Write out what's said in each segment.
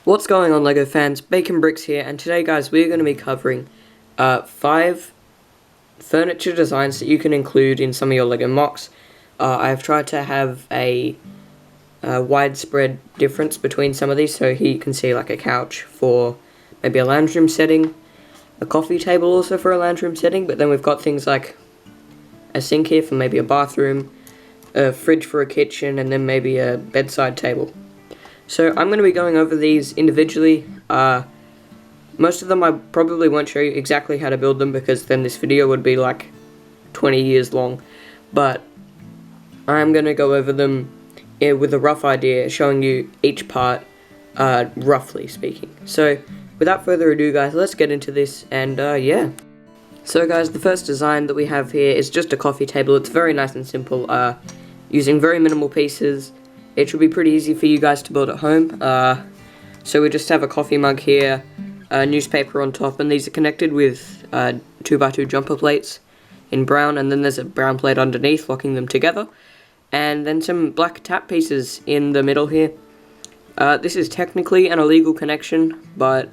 What's going on, LEGO fans? Bacon Bricks here, and today guys we're going to be covering 5 furniture designs that you can include in some of your LEGO Mocs. I've tried to have a widespread difference between some of these, so here you can see like a couch for maybe a lounge room setting, a coffee table also for a lounge room setting, but then we've got things like a sink here for maybe a bathroom, a fridge for a kitchen, and then maybe a bedside table. So I'm going to be going over these individually. Most of them I probably won't show you exactly how to build them because then this video would be like 20 years long. But I'm going to go over them with a rough idea, showing you each part, roughly speaking. So without further ado guys, let's get into this and yeah. So guys, the first design that we have here is just a coffee table. It's very nice and simple, using very minimal pieces. It should be pretty easy for you guys to build at home. So we just have a coffee mug here, a newspaper on top, and these are connected with 2x2 jumper plates in brown, and then there's a brown plate underneath locking them together, and then some black tap pieces in the middle here. This is technically an illegal connection, but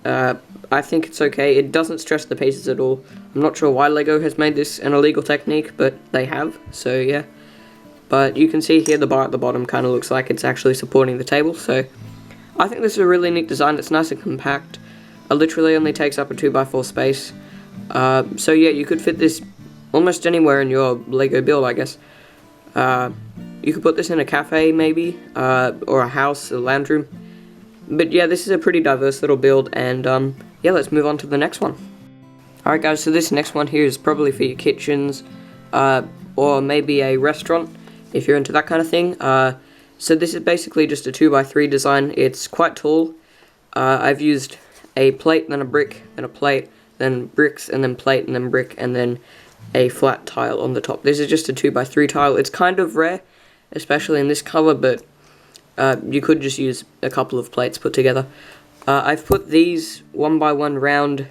I think it's okay. It doesn't stress the pieces at all. I'm not sure why LEGO has made this an illegal technique, but they have, so yeah. But you can see here the bar at the bottom kind of looks like it's actually supporting the table, so I think this is a really neat design. It's nice and compact. It literally only takes up a 2x4 space. So yeah, you could fit this almost anywhere in your LEGO build, I guess. You could put this in a cafe maybe, or a house, a lounge room. But yeah, this is a pretty diverse little build, and yeah, let's move on to the next one. Alright guys, so this next one here is probably for your kitchens, or maybe a restaurant, if you're into that kind of thing. So this is basically just a 2x3 design. It's quite tall. I've used a plate, then a brick, then a plate, then bricks, and then plate, and then brick, and then a flat tile on the top. This is just a 2x3 tile. It's kind of rare, especially in this color, but you could just use a couple of plates put together. I've put these 1x1 round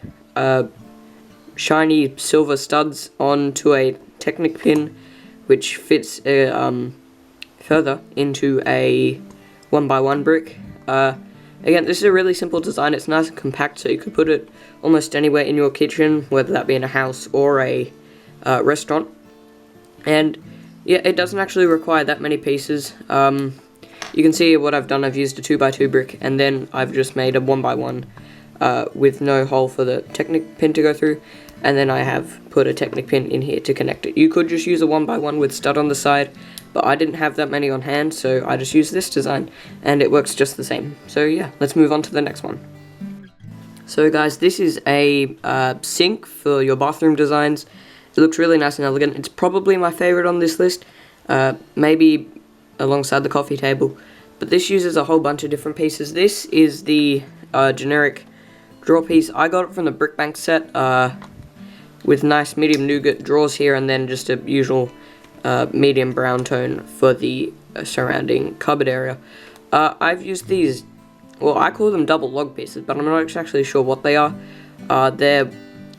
shiny silver studs onto a Technic pin, which fits further into a 1x1 brick. Again, this is a really simple design. It's nice and compact, so you could put it almost anywhere in your kitchen, whether that be in a house or a restaurant. And yeah, it doesn't actually require that many pieces. You can see what I've done. I've used a 2x2 brick, and then I've just made a 1x1 with no hole for the Technic pin to go through. And then I have put a Technic pin in here to connect it. You could just use a 1x1 with stud on the side, but I didn't have that many on hand, so I just used this design, and it works just the same. So yeah, let's move on to the next one. So guys, this is a sink for your bathroom designs. It looks really nice and elegant. It's probably my favorite on this list, maybe alongside the coffee table, but this uses a whole bunch of different pieces. This is the generic drawer piece. I got it from the Brick Bank set, with nice medium nougat drawers here, and then just a usual medium brown tone for the surrounding cupboard area. I've used these, well, I call them double log pieces, but I'm not actually sure what they are. They're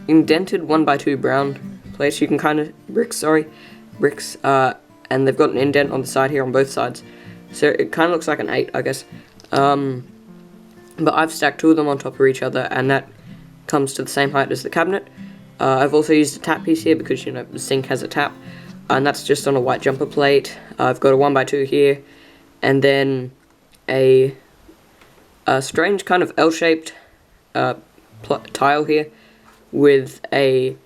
indented 1x2 brown plates. You can kind of bricks, and they've got an indent on the side here on both sides, so it kind of looks like an 8, I guess. But I've stacked 2 of them on top of each other, and that comes to the same height as the cabinet. I've also used a tap piece here because, you know, the sink has a tap, and that's just on a white jumper plate. I've got a 1x2 here, and then a strange kind of L-shaped tile here with a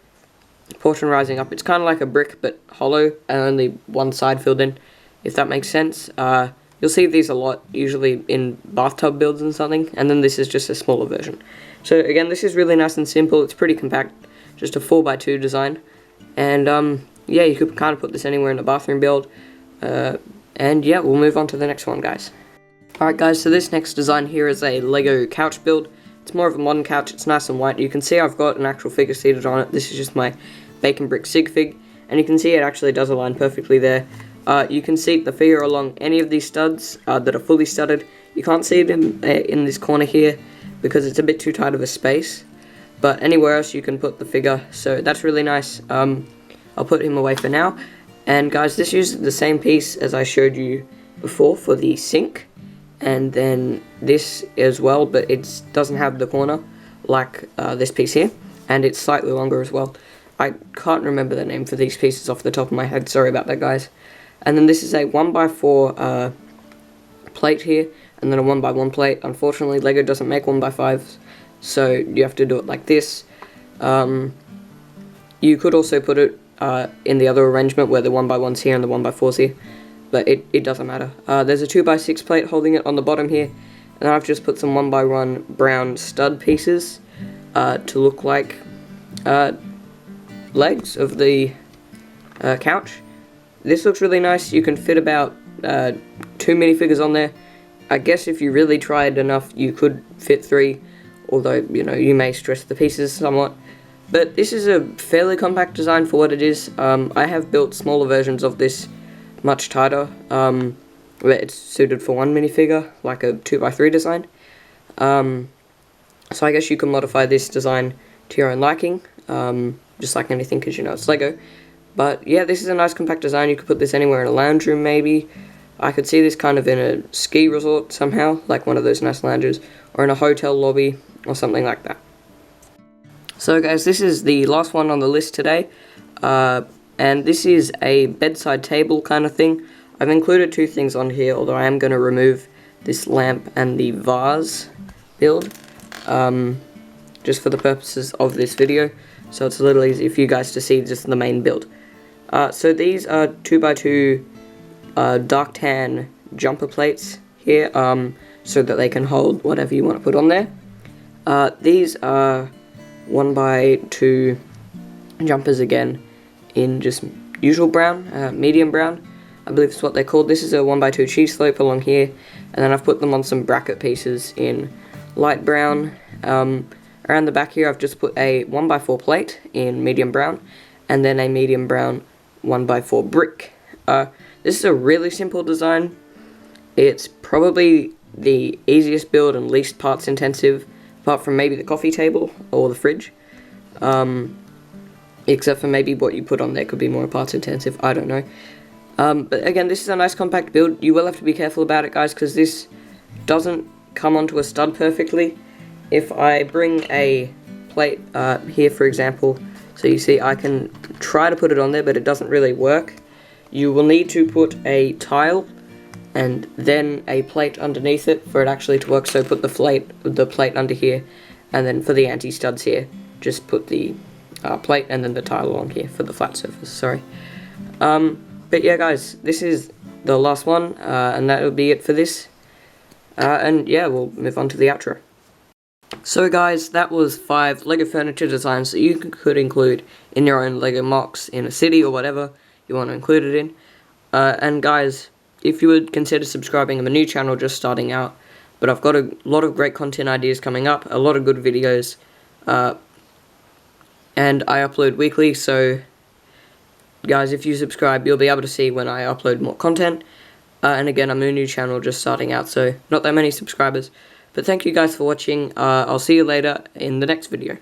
portion rising up. It's kind of like a brick but hollow and only one side filled in, if that makes sense. You'll see these a lot, usually in bathtub builds and something, and then this is just a smaller version. So again, this is really nice and simple. It's pretty compact, just a 4x2 design, and yeah, you could kind of put this anywhere in a bathroom build, and yeah, we'll move on to the next one, guys. Alright guys, so this next design here is a LEGO couch build. It's more of a modern couch. It's nice and white. You can see I've got an actual figure seated on it. This is just my Bacon Brick sig fig, and you can see it actually does align perfectly there. You can seat the figure along any of these studs that are fully studded. You can't see it in this corner here because it's a bit too tight of a space, but anywhere else you can put the figure, so that's really nice. I'll put him away for now. And guys, this uses the same piece as I showed you before for the sink, and then this as well, but it doesn't have the corner like this piece here, and it's slightly longer as well. I can't remember the name for these pieces off the top of my head, sorry about that guys. And then this is a 1x4 plate here, and then a 1x1 plate. Unfortunately LEGO doesn't make 1x5s, so you have to do it like this. You could also put it in the other arrangement where the 1x1's here and the 1x4's here, but it doesn't matter. There's a 2x6 plate holding it on the bottom here, and then I've just put some 1x1 brown stud pieces to look like legs of the couch. This looks really nice. You can fit about 2 minifigures on there. I guess if you really tried enough you could fit 3, although you know you may stress the pieces somewhat. But this is a fairly compact design for what it is. I have built smaller versions of this much tighter, where it's suited for 1 minifigure, like a 2x3 design. So I guess you can modify this design to your own liking, just like anything, because you know it's LEGO. But yeah, this is a nice compact design. You could put this anywhere in a lounge room maybe. I could see this kind of in a ski resort somehow, like one of those nice lounges, or in a hotel lobby, or something like that. So guys, this is the last one on the list today, and this is a bedside table kind of thing. I've included 2 things on here, although I am going to remove this lamp and the vase build, just for the purposes of this video, so it's a little easier for you guys to see just the main build. So these are 2x2 dark tan jumper plates here, so that they can hold whatever you want to put on there. These are 1x2 jumpers again in just usual brown, medium brown, I believe is what they're called. This is a 1x2 cheese slope along here, and then I've put them on some bracket pieces in light brown. Around the back here I've just put a 1x4 plate in medium brown, and then a medium brown 1x4 brick. This is a really simple design. It's probably the easiest build and least parts intensive, apart from maybe the coffee table or the fridge. Except for maybe what you put on there could be more parts intensive, I don't know. But again, this is a nice compact build. You will have to be careful about it guys, because this doesn't come onto a stud perfectly. If I bring a plate here for example, so you see I can try to put it on there but it doesn't really work. You will need to put a tile and then a plate underneath it for it actually to work. So put the plate under here, and then for the anti-studs here, just put the plate and then the tile along here for the flat surface, sorry. But yeah guys, this is the last one, and that will be it for this. And yeah, we'll move on to the outro. So guys, that was 5 LEGO furniture designs that you could include in your own LEGO Mocs in a city or whatever you want to include it in. And guys, if you would consider subscribing, I'm a new channel just starting out, but I've got a lot of great content ideas coming up, a lot of good videos, and I upload weekly, so guys, if you subscribe you'll be able to see when I upload more content. And again, I'm a new channel just starting out, so not that many subscribers. But thank you guys for watching. I'll see you later in the next video.